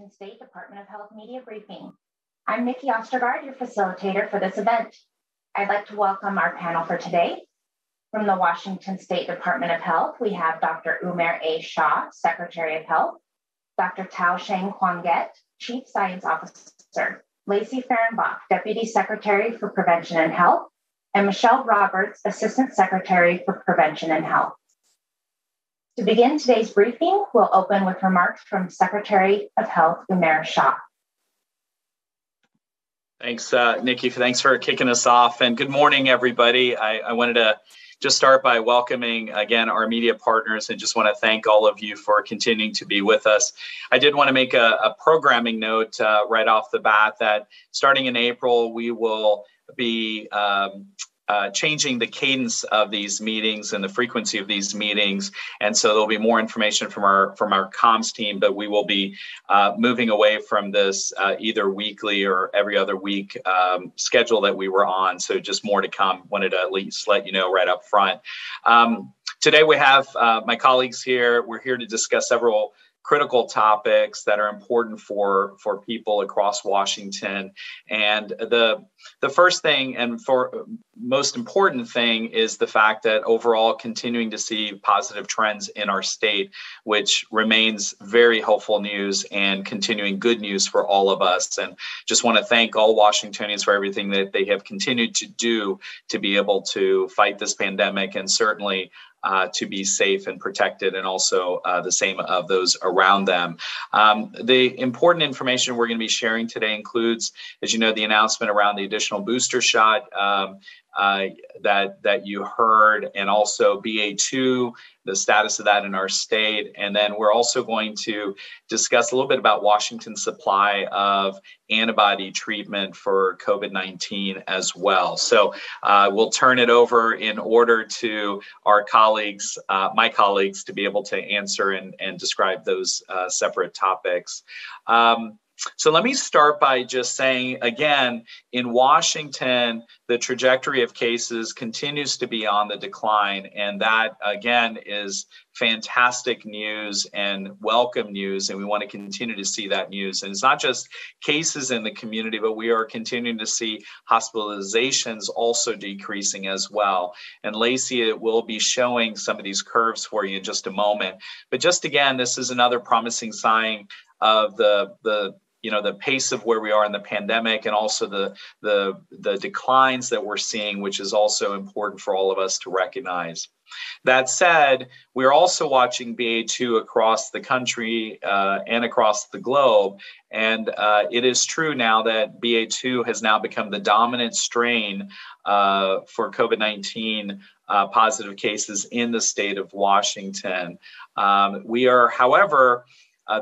Washington State Department of Health media briefing. I'm Nikki Ostergaard, your facilitator for this event. I'd like to welcome our panel for today. From the Washington State Department of Health, we have Dr. Umair A. Shah, Secretary of Health, Dr. Tao Sheng Huanget, Chief Science Officer, Lacey Ferenbach, Deputy Secretary for Prevention and Health, and Michelle Roberts, Assistant Secretary for Prevention and Health. To begin today's briefing, we'll open with remarks from Secretary of Health, Umair Shah. Thanks, Nikki. Thanks for kicking us off. And good morning, everybody. I wanted to just start by welcoming, again, our media partners, and just want to thank all of you for continuing to be with us. I did want to make a programming note right off the bat that starting in April, we will be changing the cadence of these meetings and the frequency of these meetings. And so there'll be more information from our comms team, but we will be moving away from this either weekly or every other week schedule that we were on. So just more to come. Wanted to at least let you know right up front. Today we have my colleagues here. We're here to discuss several critical topics that are important for people across Washington. And the first thing and for most important thing is the fact that overall continuing to see positive trends in our state, which remains very hopeful news and continuing good news for all of us. And just want to thank all Washingtonians for everything that they have continued to do to be able to fight this pandemic, and certainly to be safe and protected, and also the same of those around them. The important information we're going to be sharing today includes, as you know, the announcement around the additional booster shot that you heard, and also BA2, the status of that in our state. And then we're also going to discuss a little bit about Washington's supply of antibody treatment for COVID-19 as well. So we'll turn it over in order to our colleagues, my colleagues, to be able to answer and describe those separate topics. So let me start by just saying, again, in Washington, the trajectory of cases continues to be on the decline. And that, again, is fantastic news and welcome news. And we want to continue to see that news. And it's not just cases in the community, but we are continuing to see hospitalizations also decreasing as well. And Lacey will be showing some of these curves for you in just a moment. But just again, this is another promising sign of the pace of where we are in the pandemic, and also the declines that we're seeing, which is also important for all of us to recognize. That said, we're also watching BA2 across the country and across the globe. And it is true now that BA2 has now become the dominant strain for COVID-19 positive cases in the state of Washington. We are, however,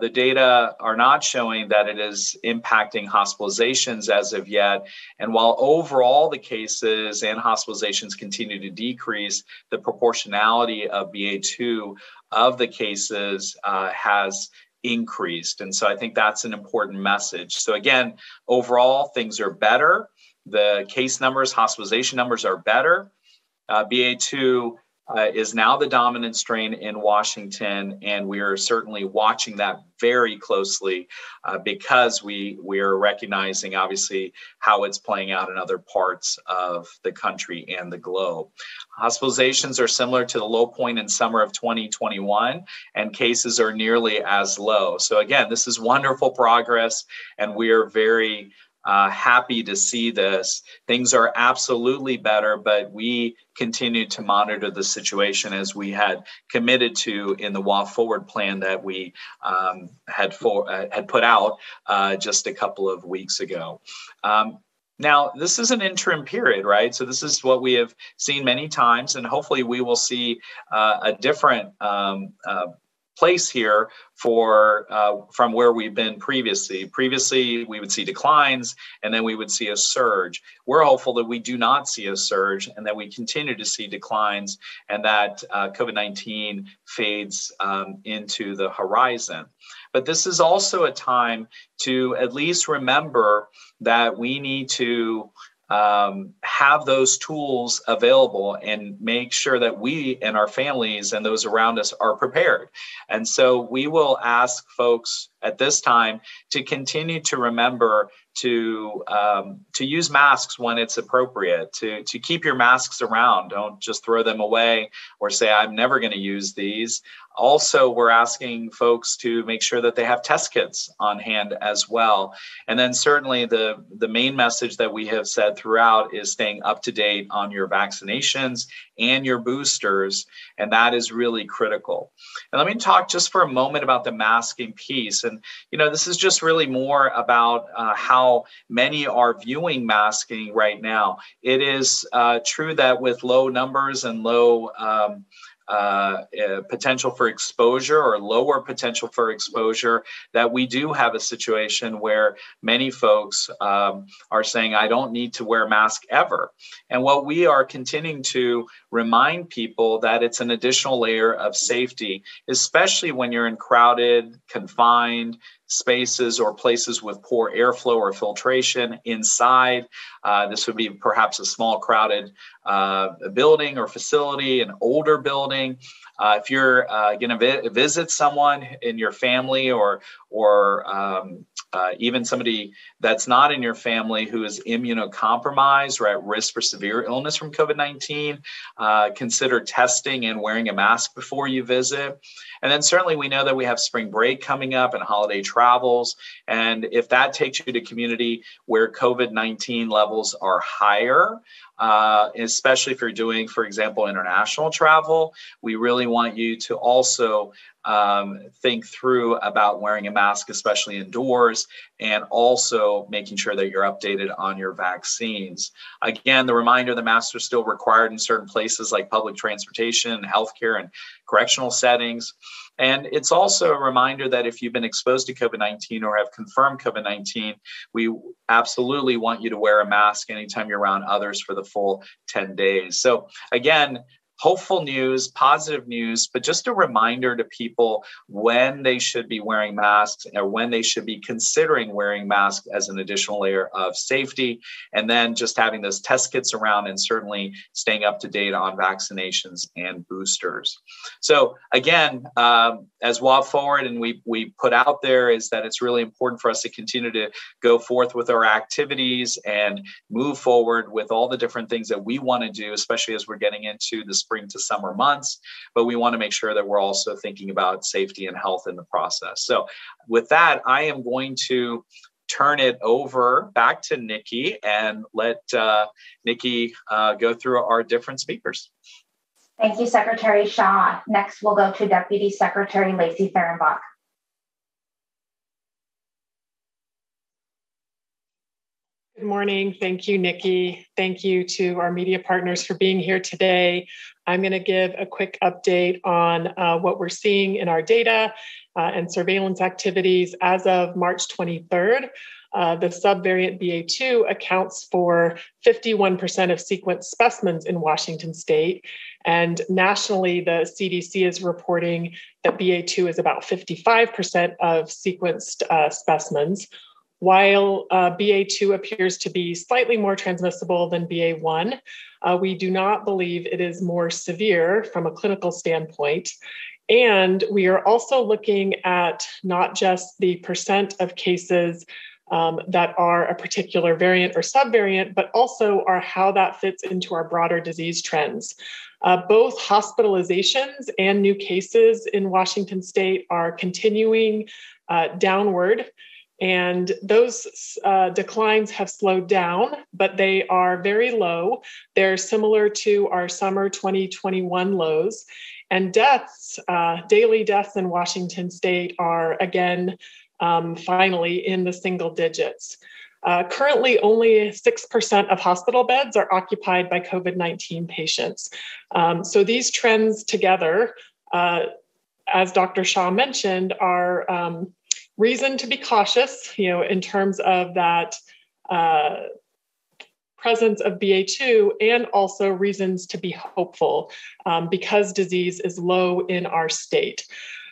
the data are not showing that it is impacting hospitalizations as of yet. And while overall the cases and hospitalizations continue to decrease, the proportionality of BA2 of the cases has increased. And so I think that's an important message. So again, overall, things are better. The case numbers, hospitalization numbers are better. BA2 is now the dominant strain in Washington, and we are certainly watching that very closely because we are recognizing, obviously, how it's playing out in other parts of the country and the globe. Hospitalizations are similar to the low point in summer of 2021, and cases are nearly as low. So again, this is wonderful progress, and we are very happy to see this. Things are absolutely better, but we continue to monitor the situation as we had committed to in the Walk Forward plan that we had put out just a couple of weeks ago. Now, this is an interim period, right? So this is what we have seen many times, and hopefully we will see a different place here from where we've been previously. Previously, we would see declines, and then we would see a surge. We're hopeful that we do not see a surge, and that we continue to see declines, and that COVID-19 fades into the horizon. But this is also a time to at least remember that we need to have those tools available and make sure that we and our families and those around us are prepared. And so we will ask folks at this time to continue to remember to use masks when it's appropriate, to keep your masks around. Don't just throw them away or say, I'm never going to use these. Also, we're asking folks to make sure that they have test kits on hand as well. And then certainly the main message that we have said throughout is staying up to date on your vaccinations and your boosters. And that is really critical. And let me talk just for a moment about the masking piece. And, this is just really more about how many are viewing masking right now. It is true that with low numbers and low potential for exposure or lower potential for exposure, that we do have a situation where many folks are saying, I don't need to wear a mask ever. And what we are continuing to remind people that it's an additional layer of safety, especially when you're in crowded, confined spaces or places with poor airflow or filtration inside. This would be perhaps a small crowded building or facility, an older building. If you're going to visit someone in your family or even somebody that's not in your family who is immunocompromised or at risk for severe illness from COVID-19, consider testing and wearing a mask before you visit. And then certainly we know that we have spring break coming up and holiday travels. And if that takes you to community where COVID-19 levels are higher, especially if you're doing, for example, international travel, we really want you to also think through about wearing a mask, especially indoors, and also making sure that you're updated on your vaccines. Again, the reminder, the masks are still required in certain places like public transportation, healthcare, and correctional settings. And it's also a reminder that if you've been exposed to COVID-19 or have confirmed COVID-19, we absolutely want you to wear a mask anytime you're around others for the full 10 days. So again, hopeful news, positive news, but just a reminder to people when they should be wearing masks or when they should be considering wearing masks as an additional layer of safety. And then just having those test kits around and certainly staying up to date on vaccinations and boosters. So again, as we walk forward and we put out there is that it's really important for us to continue to go forth with our activities and move forward with all the different things that we want to do, especially as we're getting into the spring to summer months, but we want to make sure that we're also thinking about safety and health in the process. So with that, I am going to turn it over back to Nikki and let Nikki go through our different speakers. Thank you, Secretary Shaw. Next, we'll go to Deputy Secretary Lacey Ferenbach. Good morning. Thank you, Nikki. Thank you to our media partners for being here today. I'm going to give a quick update on what we're seeing in our data and surveillance activities. As of March 23rd, the subvariant BA2 accounts for 51% of sequenced specimens in Washington state. And nationally, the CDC is reporting that BA2 is about 55% of sequenced specimens. While BA2 appears to be slightly more transmissible than BA1, we do not believe it is more severe from a clinical standpoint. And we are also looking at not just the percent of cases that are a particular variant or subvariant, but also how that fits into our broader disease trends. Both hospitalizations and new cases in Washington state are continuing downward. And those declines have slowed down, but they are very low. They're similar to our summer 2021 lows. And deaths, daily deaths in Washington state are again, finally in the single digits. Currently, only 6% of hospital beds are occupied by COVID-19 patients. So these trends together, as Dr. Shaw mentioned, are reason to be cautious, in terms of that presence of BA2, and also reasons to be hopeful because disease is low in our state.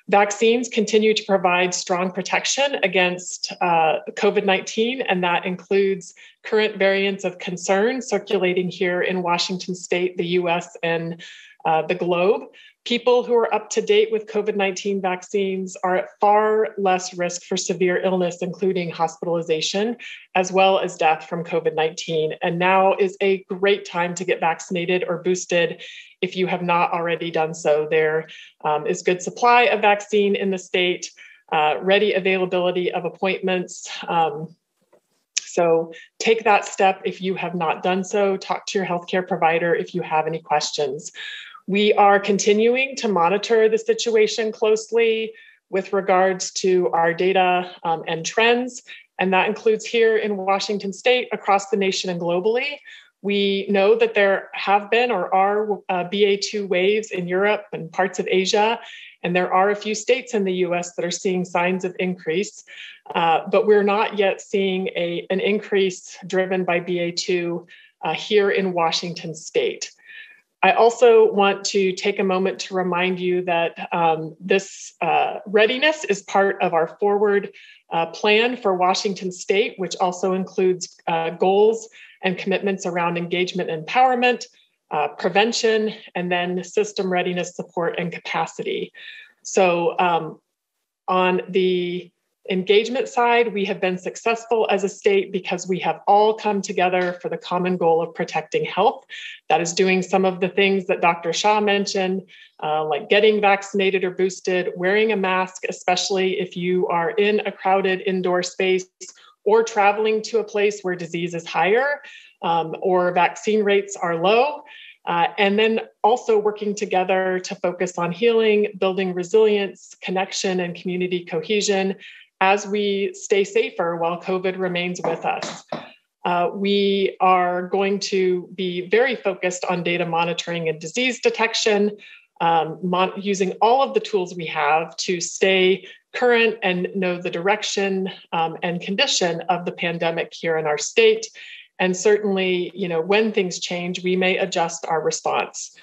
Vaccines continue to provide strong protection against COVID-19, and that includes current variants of concern circulating here in Washington State, the US, and the globe. People who are up to date with COVID-19 vaccines are at far less risk for severe illness, including hospitalization, as well as death from COVID-19. And now is a great time to get vaccinated or boosted if you have not already done so. There is good supply of vaccine in the state, ready availability of appointments. So take that step if you have not done so. Talk to your healthcare provider if you have any questions. We are continuing to monitor the situation closely with regards to our data and trends, and that includes here in Washington State, across the nation and globally. We know that there have been or are BA2 waves in Europe and parts of Asia, and there are a few states in the US that are seeing signs of increase, but we're not yet seeing an increase driven by BA2 here in Washington State. I also want to take a moment to remind you that this readiness is part of our forward plan for Washington State, which also includes goals and commitments around engagement and empowerment, prevention, and then system readiness support and capacity. So on the engagement side, we have been successful as a state because we have all come together for the common goal of protecting health. That is doing some of the things that Dr. Shah mentioned, like getting vaccinated or boosted, wearing a mask, especially if you are in a crowded indoor space or traveling to a place where disease is higher or vaccine rates are low. And then also working together to focus on healing, building resilience, connection, and community cohesion as we stay safer while COVID remains with us. We are going to be very focused on data monitoring and disease detection, using all of the tools we have to stay current and know the direction and condition of the pandemic here in our state. And certainly, when things change, we may adjust our response.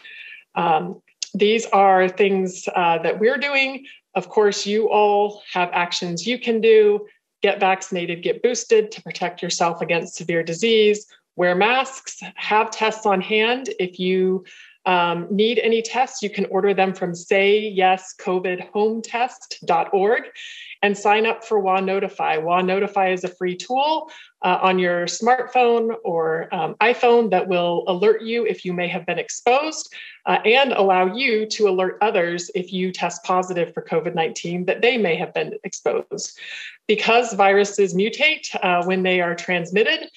These are things that we're doing. Of course, you all have actions you can do. Get vaccinated, get boosted to protect yourself against severe disease. Wear masks, have tests on hand. If you need any tests, you can order them from sayyescovidhometest.org and sign up for Hwang Notify. Hwang Notify is a free tool on your smartphone or iPhone that will alert you if you may have been exposed and allow you to alert others if you test positive for COVID-19 that they may have been exposed. Because viruses mutate when they are transmitted,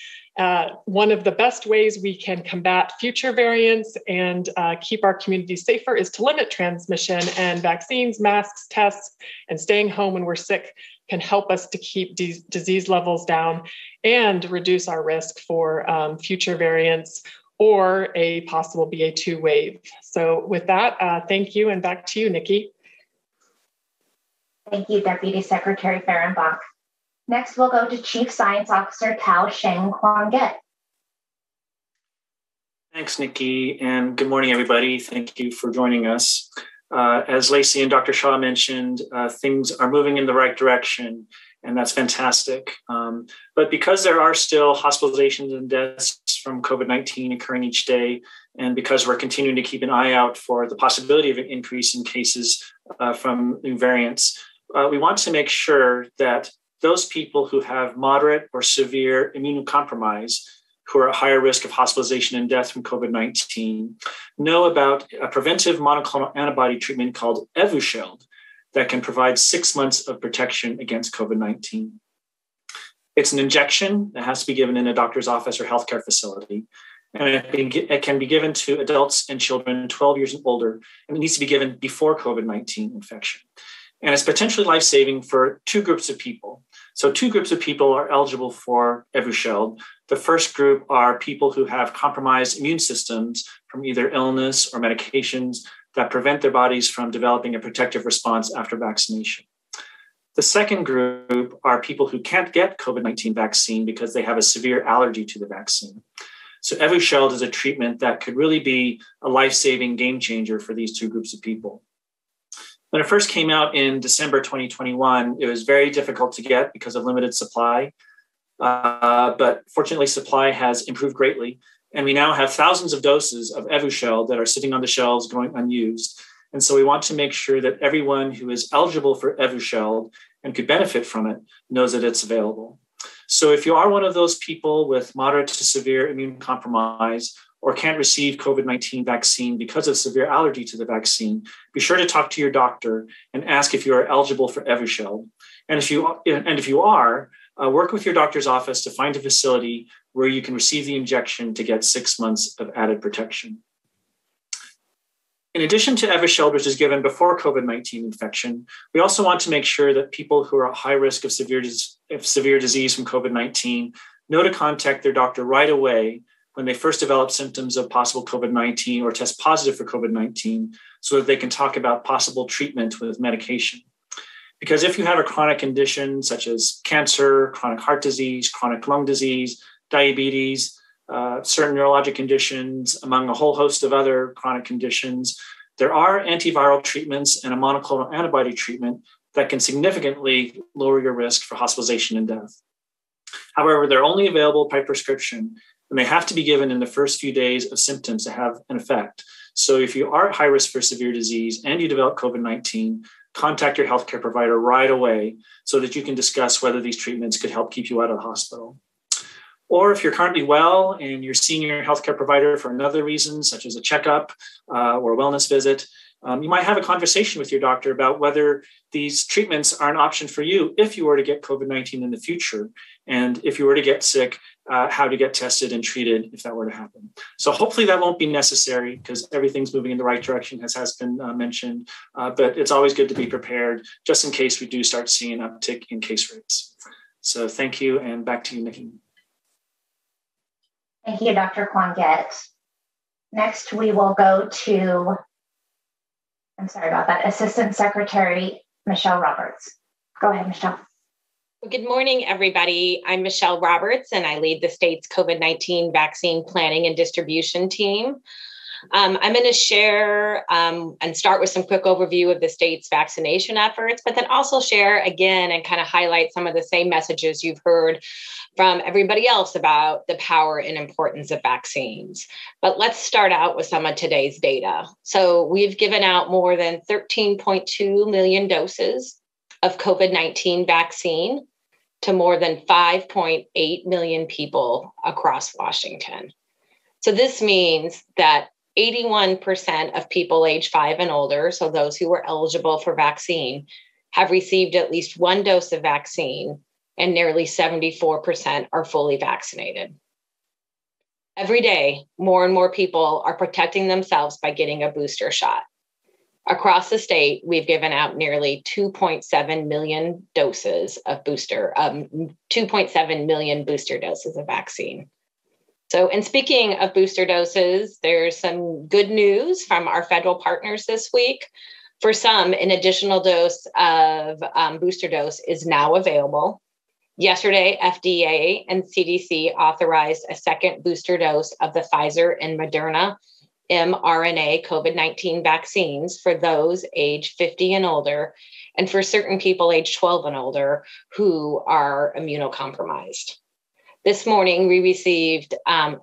one of the best ways we can combat future variants and keep our communities safer is to limit transmission, and vaccines, masks, tests, and staying home when we're sick can help us to keep disease levels down and reduce our risk for future variants or a possible BA2 wave. So with that, thank you, and back to you, Nikki. Thank you, Deputy Secretary Ferenbach. Next, we'll go to Chief Science Officer Tao Sheng Kwangget. Thanks, Nikki, and good morning, everybody. Thank you for joining us. As Lacey and Dr. Shah mentioned, things are moving in the right direction, and that's fantastic. But because there are still hospitalizations and deaths from COVID-19 occurring each day, and because we're continuing to keep an eye out for the possibility of an increase in cases from new variants, we want to make sure that those people who have moderate or severe immunocompromise, who are at higher risk of hospitalization and death from COVID-19, know about a preventive monoclonal antibody treatment called Evusheld that can provide 6 months of protection against COVID-19. It's an injection that has to be given in a doctor's office or healthcare facility. And it can be given to adults and children 12 years and older, and it needs to be given before COVID-19 infection. And it's potentially life-saving for two groups of people. So two groups of people are eligible for Evusheld. The first group are people who have compromised immune systems from either illness or medications that prevent their bodies from developing a protective response after vaccination. The second group are people who can't get COVID-19 vaccine because they have a severe allergy to the vaccine. So Evusheld is a treatment that could really be a life-saving game changer for these two groups of people. When it first came out in December 2021, it was very difficult to get because of limited supply. But fortunately, supply has improved greatly. And we now have thousands of doses of Evusheld that are sitting on the shelves going unused. And so we want to make sure that everyone who is eligible for Evusheld and could benefit from it knows that it's available. So if you are one of those people with moderate to severe immune compromise or can't receive COVID-19 vaccine because of severe allergy to the vaccine, be sure to talk to your doctor and ask if you are eligible for Evusheld. And if you are, work with your doctor's office to find a facility where you can receive the injection to get 6 months of added protection. In addition to Evusheld, which is given before COVID-19 infection, we also want to make sure that people who are at high risk of severe disease from COVID-19 know to contact their doctor right away when they first develop symptoms of possible COVID-19 or test positive for COVID-19 so that they can talk about possible treatment with medication. Because if you have a chronic condition such as cancer, chronic heart disease, chronic lung disease, diabetes, certain neurologic conditions, among a whole host of other chronic conditions, there are antiviral treatments and a monoclonal antibody treatment that can significantly lower your risk for hospitalization and death. However, they're only available by prescription, and they have to be given in the first few days of symptoms to have an effect. So if you are at high risk for severe disease and you develop COVID-19, contact your healthcare provider right away so that you can discuss whether these treatments could help keep you out of the hospital. Or if you're currently well and you're seeing your healthcare provider for another reason, such as a checkup or a wellness visit, you might have a conversation with your doctor about whether these treatments are an option for you if you were to get COVID-19 in the future. And if you were to get sick, how to get tested and treated if that were to happen. So hopefully that won't be necessary because everything's moving in the right direction, as has been mentioned. But it's always good to be prepared just in case we do start seeing an uptick in case rates. So thank you, and back to you, Nikki. Thank you, Dr. Hwang. Next, we will go to, Assistant Secretary Michelle Roberts. Go ahead, Michelle. Good morning, everybody. I'm Michelle Roberts, and I lead the state's COVID-19 vaccine planning and distribution team. I'm going to share and start with some quick overview of the state's vaccination efforts, but then also share again and kind of highlight some of the same messages you've heard from everybody else about the power and importance of vaccines. But let's start out with some of today's data. So we've given out more than 13.2 million doses of COVID-19 vaccine to more than 5.8 million people across Washington. So this means that 81% of people age 5 and older, so those who are eligible for vaccine, have received at least one dose of vaccine, and nearly 74% are fully vaccinated. Every day, more and more people are protecting themselves by getting a booster shot. Across the state, we've given out nearly 2.7 million doses of 2.7 million booster doses of vaccine. So, and speaking of booster doses, there's some good news from our federal partners this week. For some, an additional dose of booster dose is now available. Yesterday, FDA and CDC authorized a second booster dose of the Pfizer and Moderna mRNA COVID-19 vaccines for those age 50 and older, and for certain people age 12 and older who are immunocompromised. This morning, we received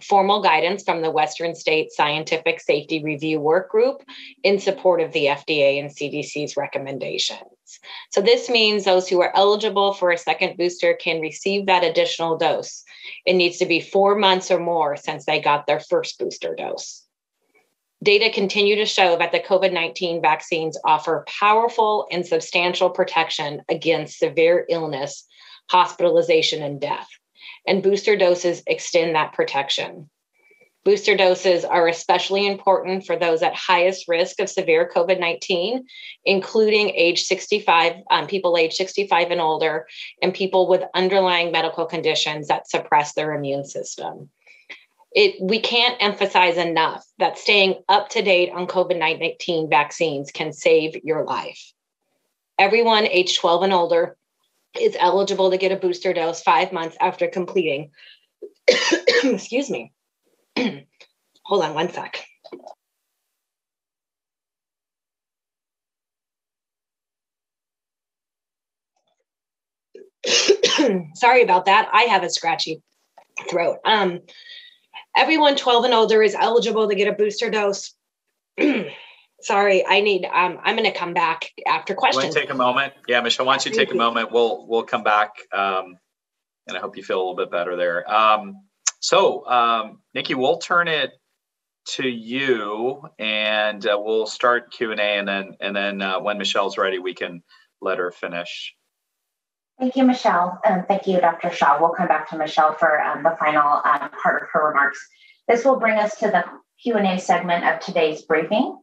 formal guidance from the Western State Scientific Safety Review Work Group in support of the FDA and CDC's recommendations. So this means those who are eligible for a second booster can receive that additional dose. It needs to be 4 months or more since they got their first booster dose. Data continue to show that the COVID-19 vaccines offer powerful and substantial protection against severe illness, hospitalization, and death. And booster doses extend that protection. Booster doses are especially important for those at highest risk of severe COVID-19, including people age 65 and older, and people with underlying medical conditions that suppress their immune system. We can't emphasize enough that staying up to date on COVID-19 vaccines can save your life. Everyone age 12 and older is eligible to get a booster dose 5 months after completing, excuse me. Hold on one sec. Sorry about that. I have a scratchy throat. Everyone 12 and older is eligible to get a booster dose. Sorry, I'm going to come back after questions. Want to take a moment? Yeah, Michelle, why don't you take a moment? We'll come back, and I hope you feel a little bit better there. Nikki, we'll turn it to you, and we'll start Q&A, and then when Michelle's ready, we can let her finish. Thank you, Michelle, and thank you, Dr. Shaw. We'll come back to Michelle for the final part of her remarks. This will bring us to the Q&A segment of today's briefing.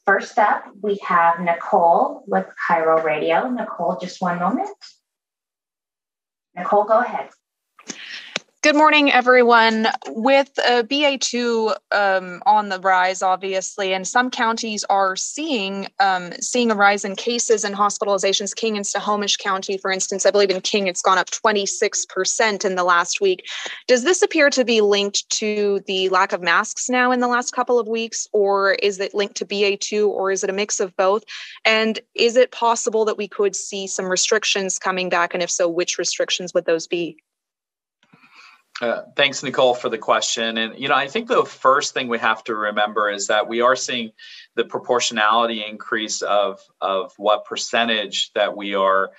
First up, we have Nicole with Cairo Radio. Nicole, just one moment. Nicole, go ahead. Good morning, everyone. With BA2 on the rise, obviously, and some counties are seeing a rise in cases and hospitalizations. King and Snohomish County, for instance, I believe in King, it's gone up 26% in the last week. Does this appear to be linked to the lack of masks now in the last couple of weeks, or is it linked to BA2, or is it a mix of both? And is it possible that we could see some restrictions coming back? And if so, which restrictions would those be? Thanks, Nicole, for the question. And, I think the first thing we have to remember is that we are seeing the proportionality increase of what percentage that we are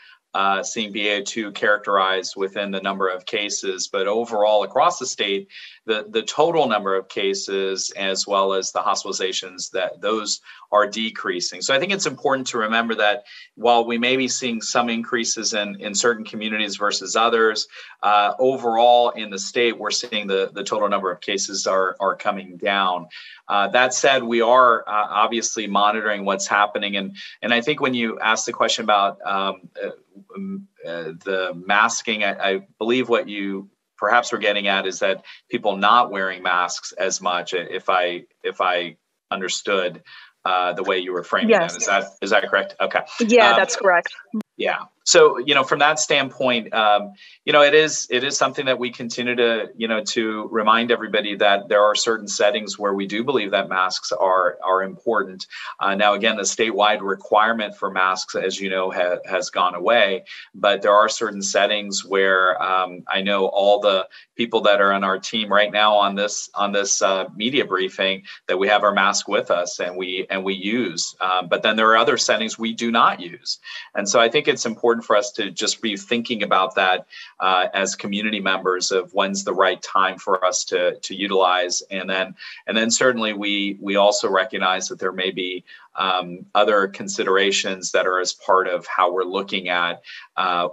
seeing BA2 characterized within the number of cases. But overall, across the state, the total number of cases as well as the hospitalizations, that those are decreasing. So I think it's important to remember that while we may be seeing some increases in certain communities versus others, overall in the state, we're seeing the total number of cases are coming down. That said, we are obviously monitoring what's happening. And I think when you ask the question about the masking, I believe what you perhaps were getting at is that people not wearing masks as much, if I understood the way you were framing yes. that. Is that correct? Okay. Yeah, that's correct. Yeah. So, from that standpoint, it is something that we continue to remind everybody that there are certain settings where we do believe that masks are important. Now, again, the statewide requirement for masks, as you know, has gone away, but there are certain settings where I know all the people that are on our team right now on this media briefing that we have our mask with us and we use, but then there are other settings we do not use. And so I think it's important for us to just be thinking about that as community members of when's the right time for us to utilize. And then certainly we also recognize that there may be other considerations that are as part of how we're looking at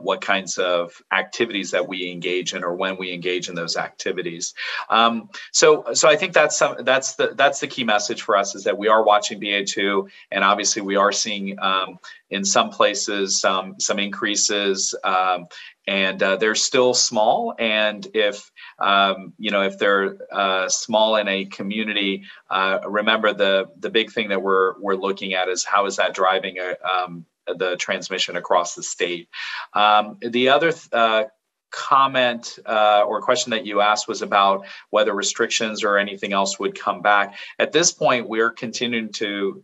what kinds of activities that we engage in or when we engage in those activities. So I think that's the key message for us, is that we are watching BA2, and obviously we are seeing in some places some increases, and they're still small. And if they're small in a community, remember the big thing that we're looking at is how is that driving the transmission across the state. The other comment or question that you asked was about whether restrictions or anything else would come back. At this point, we're continuing to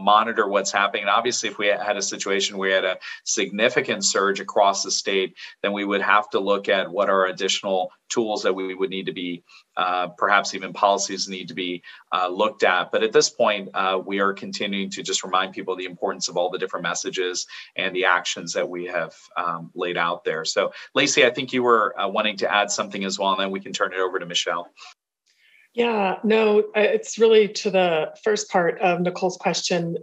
monitor what's happening. And obviously, if we had a situation where we had a significant surge across the state, then we would have to look at what are additional tools that we would need to be, perhaps even policies need to be looked at. But at this point, we are continuing to just remind people the importance of all the different messages and the actions that we have laid out there. So, Lacey, I think you were wanting to add something as well, and then we can turn it over to Michelle. Yeah, no, it's really to the first part of Nicole's question.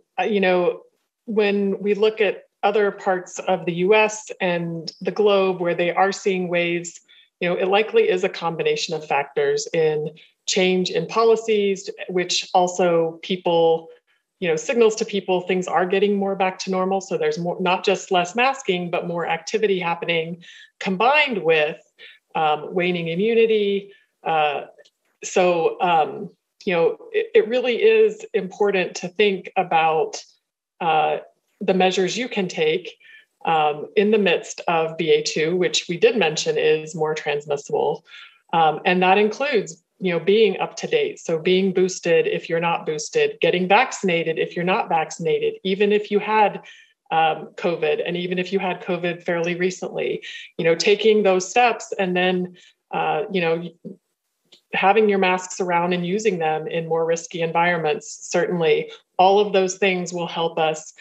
When we look at other parts of the US and the globe where they are seeing waves, it likely is a combination of factors in change in policies, which also people, signals to people things are getting more back to normal. So there's more, not just less masking, but more activity happening, combined with waning immunity. So it really is important to think about the measures you can take in the midst of BA2, which we did mention is more transmissible. And that includes, being up to date. So being boosted if you're not boosted, getting vaccinated if you're not vaccinated, even if you had COVID, and even if you had COVID fairly recently, taking those steps and then, having your masks around and using them in more risky environments, certainly all of those things will help us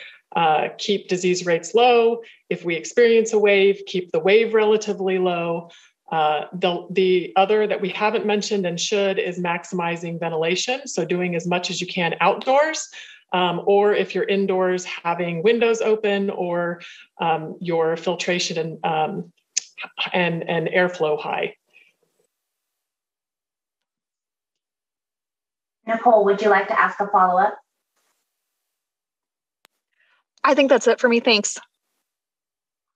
keep disease rates low. If we experience a wave, keep the wave relatively low. The other that we haven't mentioned and should is maximizing ventilation. So doing as much as you can outdoors, or if you're indoors, having windows open or your filtration and airflow high. Nicole, would you like to ask a follow-up? I think that's it for me. Thanks.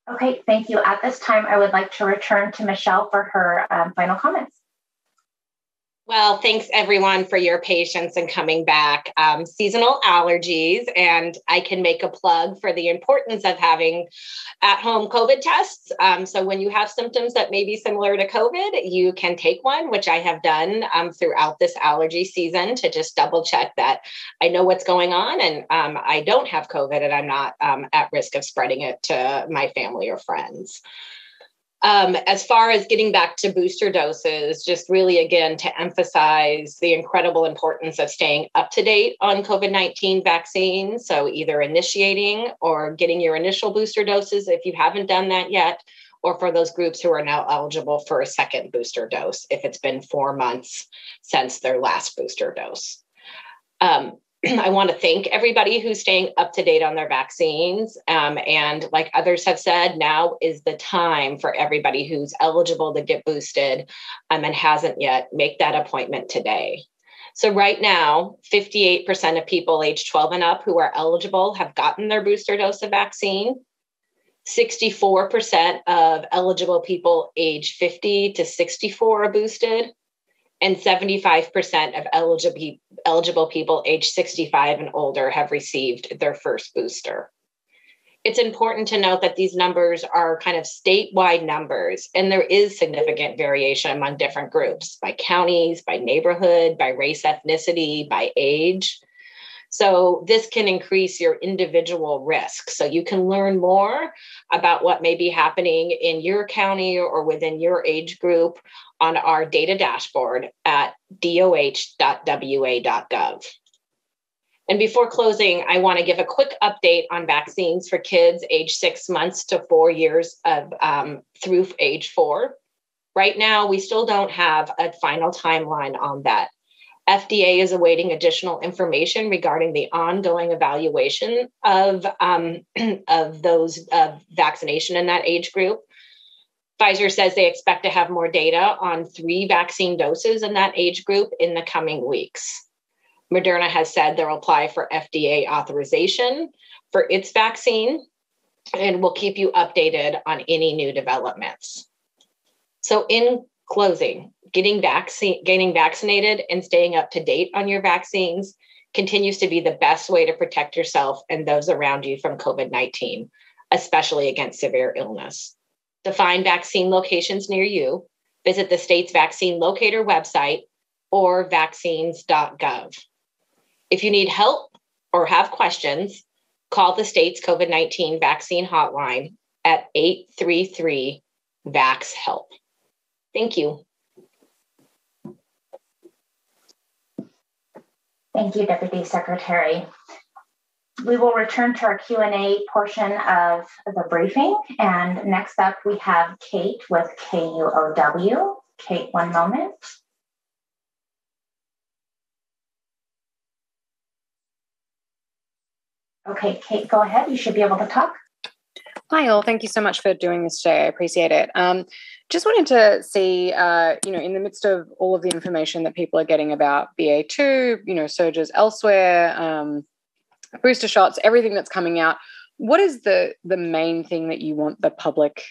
Okay, thank you. At this time, I would like to return to Michelle for her final comments. Well, thanks everyone for your patience and coming back. Seasonal allergies, and I can make a plug for the importance of having at-home COVID tests. So when you have symptoms that may be similar to COVID, you can take one, which I have done throughout this allergy season to just double check that I know what's going on and I don't have COVID and I'm not at risk of spreading it to my family or friends. As far as getting back to booster doses, just really, again, to emphasize the incredible importance of staying up to date on COVID-19 vaccines. So either initiating or getting your initial booster doses if you haven't done that yet, or for those groups who are now eligible for a second booster dose if it's been 4 months since their last booster dose. I want to thank everybody who's staying up to date on their vaccines. And like others have said, now is the time for everybody who's eligible to get boosted and hasn't yet, make that appointment today. So right now, 58% of people age 12 and up who are eligible have gotten their booster dose of vaccine. 64% of eligible people age 50 to 64 are boosted. And 75% of eligible people age 65 and older have received their first booster. It's important to note that these numbers are kind of statewide numbers, and there is significant variation among different groups by counties, by neighborhood, by race, ethnicity, by age. So this can increase your individual risk. So you can learn more about what may be happening in your county or within your age group on our data dashboard at doh.wa.gov. And before closing, I want to give a quick update on vaccines for kids age 6 months to 4 years of through age 4. Right now, we still don't have a final timeline on that. FDA is awaiting additional information regarding the ongoing evaluation of those vaccination in that age group. Pfizer says they expect to have more data on 3 vaccine doses in that age group in the coming weeks. Moderna has said they'll apply for FDA authorization for its vaccine, and we'll keep you updated on any new developments. So in closing, getting vaccinated and staying up to date on your vaccines continues to be the best way to protect yourself and those around you from COVID-19, especially against severe illness. To find vaccine locations near you, visit the state's vaccine locator website or vaccines.gov. If you need help or have questions, call the state's COVID-19 vaccine hotline at 833-VAX-HELP. Thank you. Thank you, Deputy Secretary. We will return to our Q&A portion of the briefing. And next up, we have Kate with KUOW. Kate, one moment. Okay, Kate, go ahead. You should be able to talk. Hi, all. Thank you so much for doing this today. I appreciate it. Just wanted to see, in the midst of all of the information that people are getting about BA2, surges elsewhere, booster shots, everything that's coming out, what is the main thing that you want the public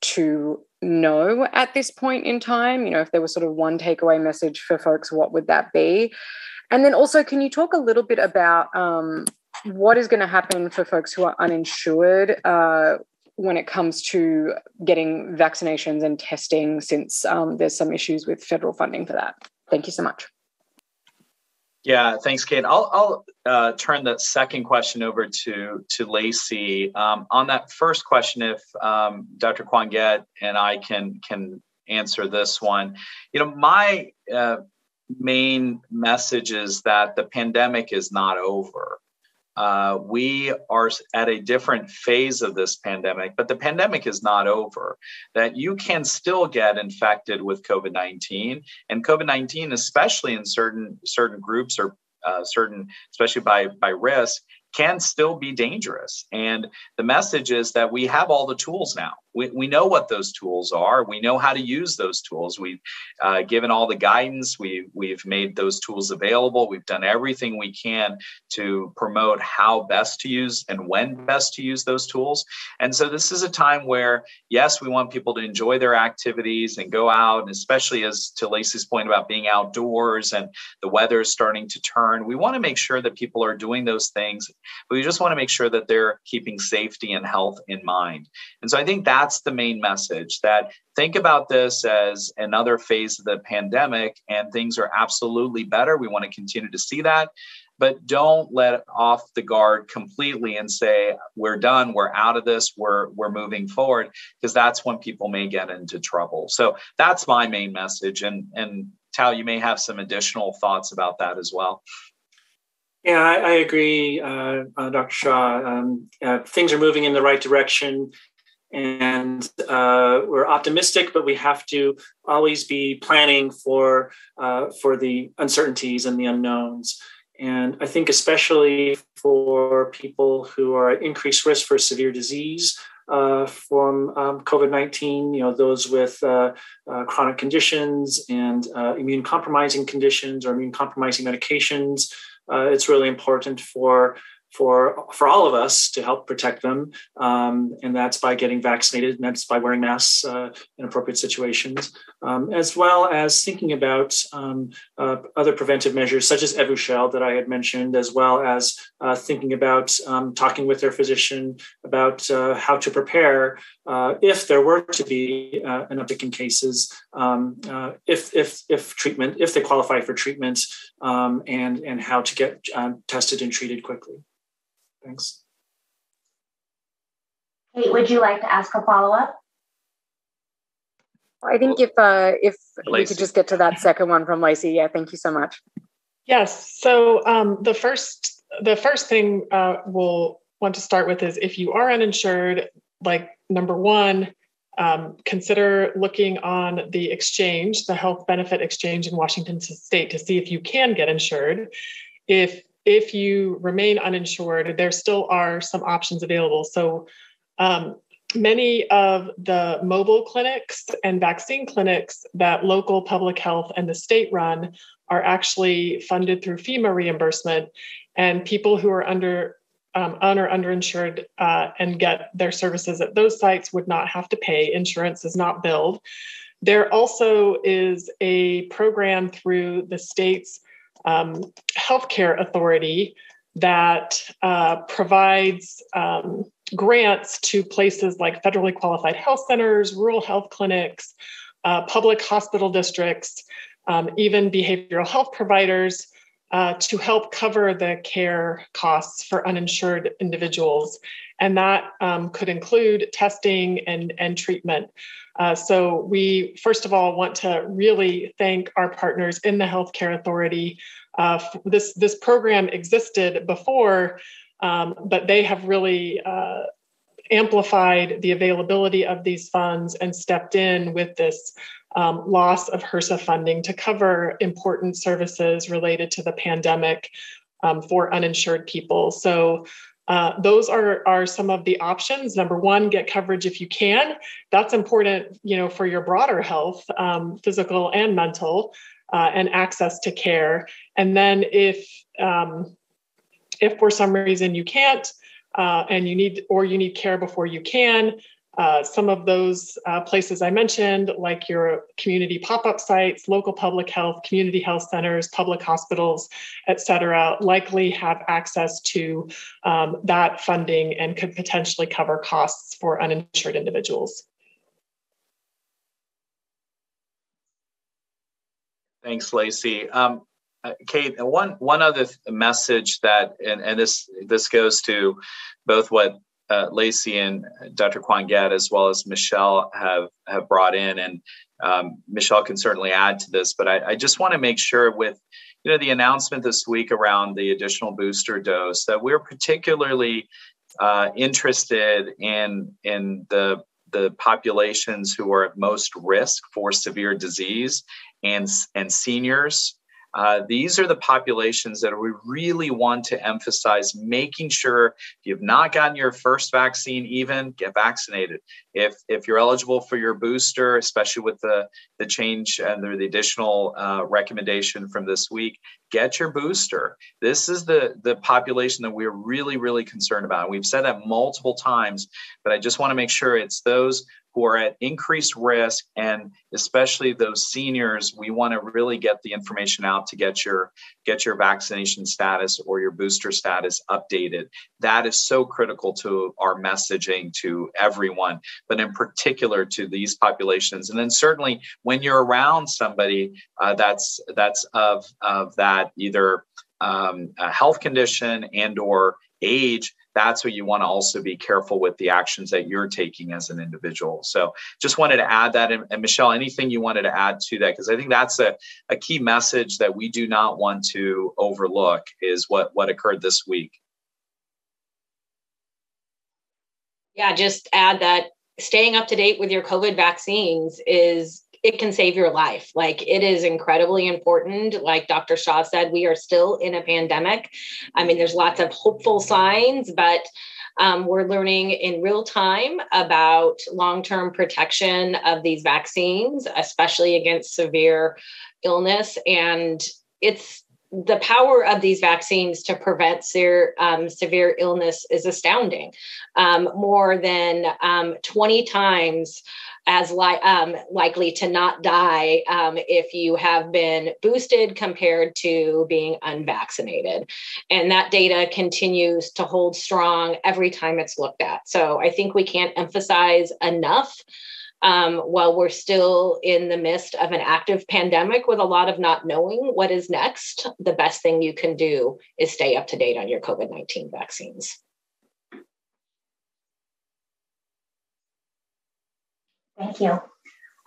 to know at this point in time? If there was sort of one takeaway message for folks, what would that be? And then also, can you talk a little bit about what is going to happen for folks who are uninsured when it comes to getting vaccinations and testing, since there's some issues with federal funding for that? Thank you so much. Yeah, thanks, Kate. I'll turn the second question over to Lacey. On that first question, if Dr. Hwang and I can answer this one, my main message is that the pandemic is not over. We are at a different phase of this pandemic, but the pandemic is not over. That you can still get infected with COVID-19, and COVID-19, especially in certain groups or especially by risk, can still be dangerous. And the message is that we have all the tools now. We know what those tools are. We know how to use those tools. We've given all the guidance. We've made those tools available. We've done everything we can to promote how best to use and when best to use those tools. And so this is a time where, yes, we want people to enjoy their activities and go out, and especially as to Lacey's point about being outdoors and the weather is starting to turn. We want to make sure that people are doing those things, but we just want to make sure that they're keeping safety and health in mind. And so I think that's the main message, that think about this as another phase of the pandemic, and things are absolutely better. We want to continue to see that, but don't let off the guard completely and say, we're done, we're out of this, we're moving forward, because that's when people may get into trouble. So that's my main message. And Tao, you may have some additional thoughts about that as well. Yeah, I agree, Dr. Shah. Things are moving in the right direction, and we're optimistic, but we have to always be planning for the uncertainties and the unknowns. And I think especially for people who are at increased risk for severe disease from COVID-19, those with chronic conditions and immune compromising conditions or immune compromising medications, it's really important for all of us to help protect them. And that's by getting vaccinated, and that's by wearing masks in appropriate situations, as well as thinking about other preventive measures such as Evusheld that I had mentioned, as well as thinking about talking with their physician about how to prepare if there were to be an uptick in cases, if they qualify for treatment, and how to get tested and treated quickly. Thanks. Kate, would you like to ask a follow-up? I think if we could just get to that second one from Lacey. Yeah, thank you so much. Yes. So the first thing we'll want to start with is, if you are uninsured, like number one, consider looking on the exchange, the health benefit exchange in Washington State, to see if you can get insured. If you remain uninsured, there still are some options available. So many of the mobile clinics and vaccine clinics that local public health and the state run are actually funded through FEMA reimbursement, and people who are underinsured and get their services at those sites would not have to pay. Insurance is not billed. There also is a program through the state's healthcare authority that provides grants to places like federally qualified health centers, rural health clinics, public hospital districts, even behavioral health providers, to help cover the care costs for uninsured individuals. And that could include testing and treatment. So we, first of all, want to really thank our partners in the Healthcare Authority. This program existed before, but they have really amplified the availability of these funds and stepped in with this loss of HRSA funding to cover important services related to the pandemic for uninsured people. So those are some of the options. Number one, get coverage if you can. That's important, for your broader health, physical and mental, and access to care. And then if for some reason you can't, and you need care before you can, some of those places I mentioned, like your community pop-up sites, local public health, community health centers, public hospitals, et cetera, likely have access to that funding and could potentially cover costs for uninsured individuals. Thanks, Lacey. Kate, one other message that, and this goes to both what Lacey and Dr. Hwang as well as Michelle have brought in, and Michelle can certainly add to this, but I just want to make sure with the announcement this week around the additional booster dose that we're particularly interested in the populations who are at most risk for severe disease and seniors. These are the populations that we really want to emphasize, making sure if you've not gotten your first vaccine, even get vaccinated. If you're eligible for your booster, especially with the change and the additional recommendation from this week, get your booster. This is the population that we're really, really concerned about. And we've said that multiple times, but I just want to make sure it's those who are at increased risk, and especially those seniors. We want to really get the information out to get your vaccination status or your booster status updated. That is so critical to our messaging to everyone, but in particular to these populations. And then certainly when you're around somebody that's of that either a health condition and or age, that's what you want to also be careful with the actions that you're taking as an individual. So just wanted to add that. And Michelle, anything you wanted to add to that? Because I think that's a key message that we do not want to overlook is what occurred this week. Yeah, just add that staying up to date with your COVID vaccines it can save your life. Like, it is incredibly important. Like Dr. Shah said, we are still in a pandemic. I mean, there's lots of hopeful signs, but we're learning in real time about long-term protection of these vaccines, especially against severe illness. And it's the power of these vaccines to prevent severe illness is astounding. More than 20 times as likely to not die if you have been boosted compared to being unvaccinated. And that data continues to hold strong every time it's looked at. So I think we can't emphasize enough while we're still in the midst of an active pandemic with a lot of not knowing what is next, the best thing you can do is stay up to date on your COVID-19 vaccines. Thank you.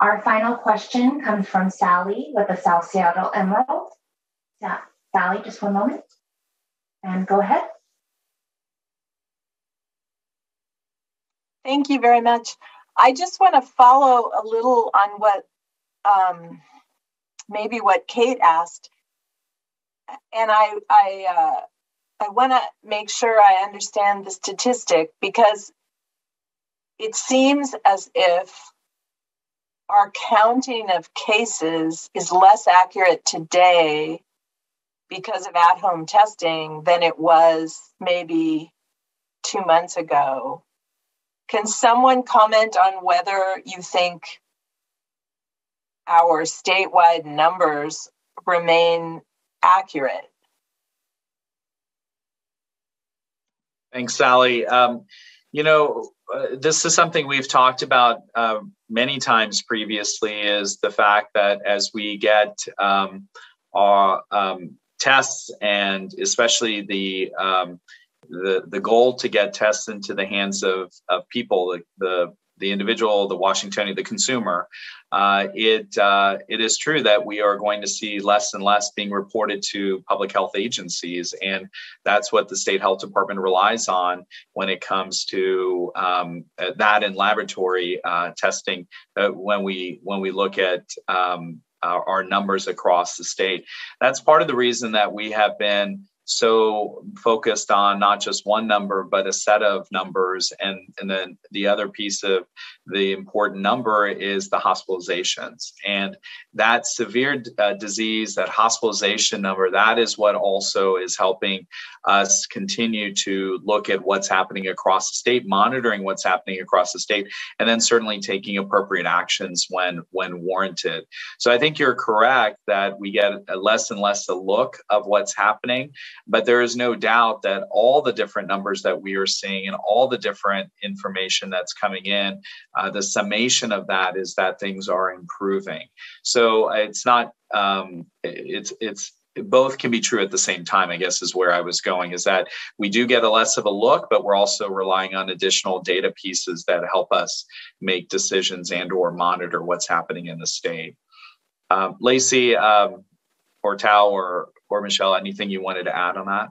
Our final question comes from Sally with the South Seattle Emerald. Yeah, Sally, just one moment. And go ahead. Thank you very much. I just want to follow a little on what maybe what Kate asked. And I want to make sure I understand the statistic, because it seems as if our counting of cases is less accurate today because of at-home testing than it was maybe 2 months ago. Can someone comment on whether you think our statewide numbers remain accurate? Thanks, Sally. This is something we've talked about many times previously, is the fact that as we get our tests, and especially the goal to get tests into the hands of people, the individual, the Washingtonian, the consumer, it is true that we are going to see less and less being reported to public health agencies. And that's what the state health department relies on when it comes to that and laboratory testing when we look at our numbers across the state. That's part of the reason that we have been so focused on not just one number, but a set of numbers. And then the other piece of the important number is the hospitalizations. And that severe disease, that hospitalization number, that is what also is helping us continue to look at what's happening across the state, monitoring what's happening across the state, and then certainly taking appropriate actions when warranted. So I think you're correct that we get less and less a look of what's happening. But there is no doubt that all the different numbers that we are seeing and all the different information that's coming in, the summation of that is that things are improving. So it's not, it's both can be true at the same time, I guess is where I was going, is that we do get a less of a look, but we're also relying on additional data pieces that help us make decisions and or monitor what's happening in the state. Lacey, or Tao or Michelle, anything you wanted to add on that?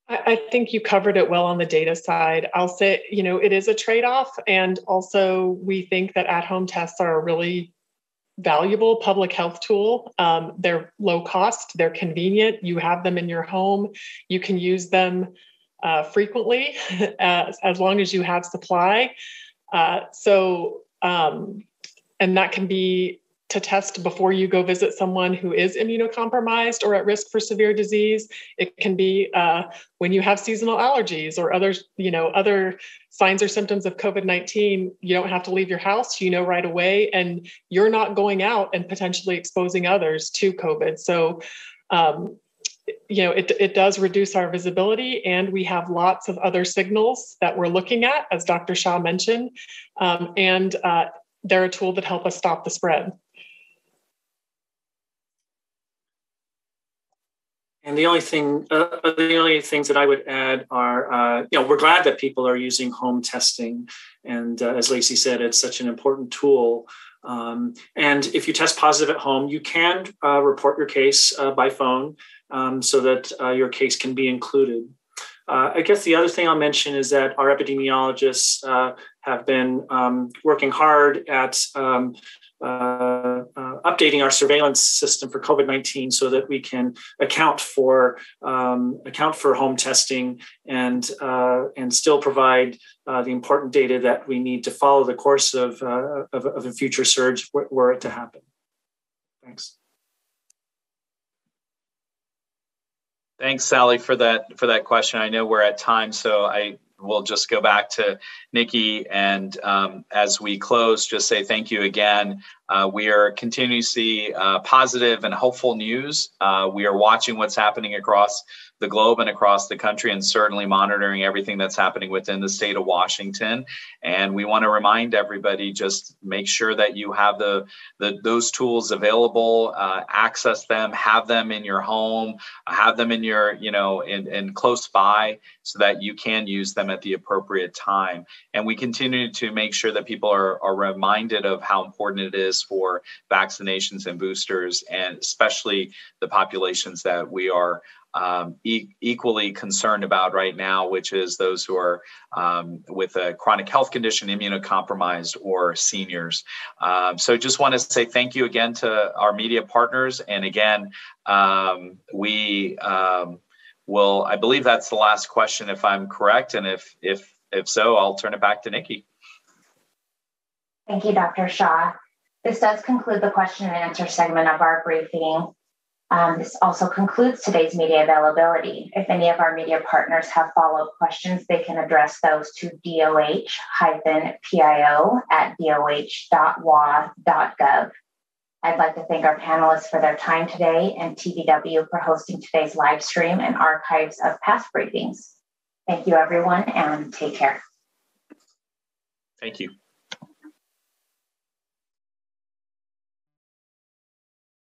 I think you covered it well on the data side. I'll say, it is a trade-off. And also we think that at-home tests are a really valuable public health tool. They're low cost, they're convenient. You have them in your home. You can use them frequently as long as you have supply. And that can be to test before you go visit someone who is immunocompromised or at risk for severe disease. It can be when you have seasonal allergies or other signs or symptoms of COVID-19. You don't have to leave your house, right away, and you're not going out and potentially exposing others to COVID. So, it does reduce our visibility, and we have lots of other signals that we're looking at, as Dr. Shah mentioned, and they're a tool that help us stop the spread. And the only things that I would add are, we're glad that people are using home testing. And as Lacey said, it's such an important tool. And if you test positive at home, you can report your case by phone so that your case can be included. I guess the other thing I'll mention is that our epidemiologists have been working hard at updating our surveillance system for COVID-19 so that we can account for home testing and still provide the important data that we need to follow the course of a future surge were it to happen. Thanks. Thanks, Sally, for that question. I know we're at time, so I will just go back to Nikki, and as we close, just say thank you again. We are continuing to see positive and hopeful news. We are watching what's happening across the globe and across the country, and certainly monitoring everything that's happening within the state of Washington. And we want to remind everybody, just make sure that you have those tools available, access them, have them in your home, have them in your, in close by, so that you can use them at the appropriate time. And we continue to make sure that people are reminded of how important it is for vaccinations and boosters, and especially the populations that we are equally concerned about right now, which is those who are with a chronic health condition, immunocompromised, or seniors. So just want to say thank you again to our media partners. And again, we will, I believe that's the last question, if I'm correct. And if so, I'll turn it back to Nikki. Thank you, Dr. Shah. This does conclude the question and answer segment of our briefing. This also concludes today's media availability. If any of our media partners have follow-up questions, they can address those to doh-pio@doh.wa.gov. I'd like to thank our panelists for their time today, and TVW for hosting today's live stream and archives of past briefings. Thank you, everyone, and take care. Thank you.